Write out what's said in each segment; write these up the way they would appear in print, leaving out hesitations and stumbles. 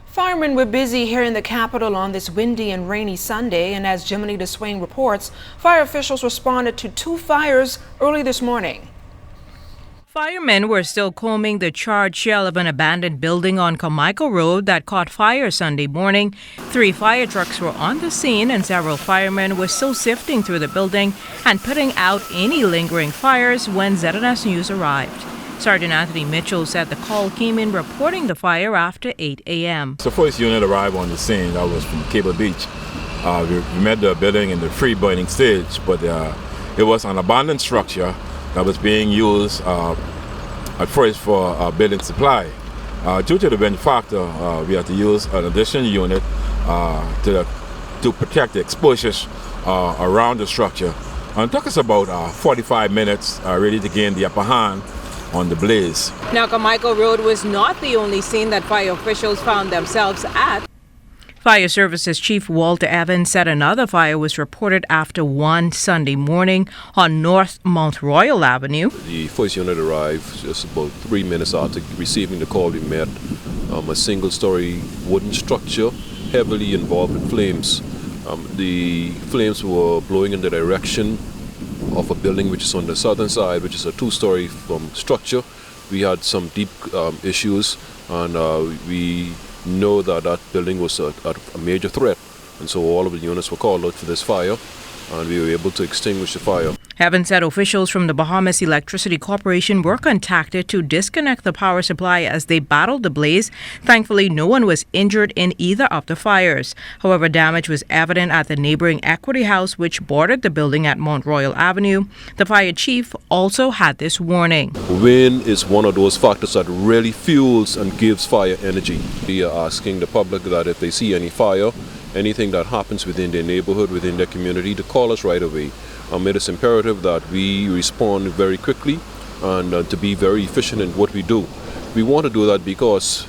Firemen were busy here in the capital on this windy and rainy Sunday, and as Jiminy DeSwain reports, fire officials responded to 2 fires early this morning. Firemen were still combing the charred shell of an abandoned building on Carmichael Road that caught fire Sunday morning. 3 fire trucks were on the scene, and several firemen were still sifting through the building and putting out any lingering fires when ZNS News arrived. Sergeant Anthony Mitchell said the call came in reporting the fire after 8 a.m. The first unit arrived on the scene. That was from Cable Beach. We met the building in the free burning stage, but it was an abandoned structure that was being used at first for building supply. Due to the wind factor, we had to use an additional unit to protect the exposures around the structure. And it took us about 45 minutes really to gain the upper hand on the blaze. Now, Carmichael Road was not the only scene that fire officials found themselves at. Fire Services Chief Walter Evans said another fire was reported after 1 Sunday morning on North Mount Royal Avenue. The first unit arrived just about 3 minutes after receiving the call. We met a single-story wooden structure heavily involved in flames. The flames were blowing in the direction of a building which is on the southern side, which is a 2-story structure. We had some deep issues, and we know that that building was a major threat, and so all of the units were called out for this fire, and we were able to extinguish the fire. Evans said officials from the Bahamas Electricity Corporation were contacted to disconnect the power supply as they battled the blaze. Thankfully, no one was injured in either of the fires. However, damage was evident at the neighboring Equity House, which bordered the building at Mount Royal Avenue. The fire chief also had this warning. Wind is one of those factors that really fuels and gives fire energy. We are asking the public that if they see any fire, anything that happens within their neighborhood, within their community, to call us right away. It is imperative that we respond very quickly and to be very efficient in what we do. We want to do that because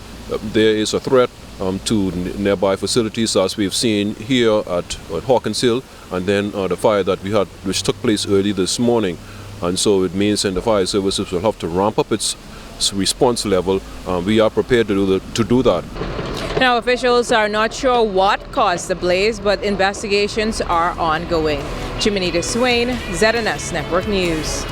there is a threat to nearby facilities, as we've seen here at Hawkins Hill, and then the fire that we had, which took place early this morning. And so it means that the fire services will have to ramp up its response level. We are prepared to do that. Now, officials are not sure what caused the blaze, but investigations are ongoing. Jiminy DeSwain, ZNS Network News.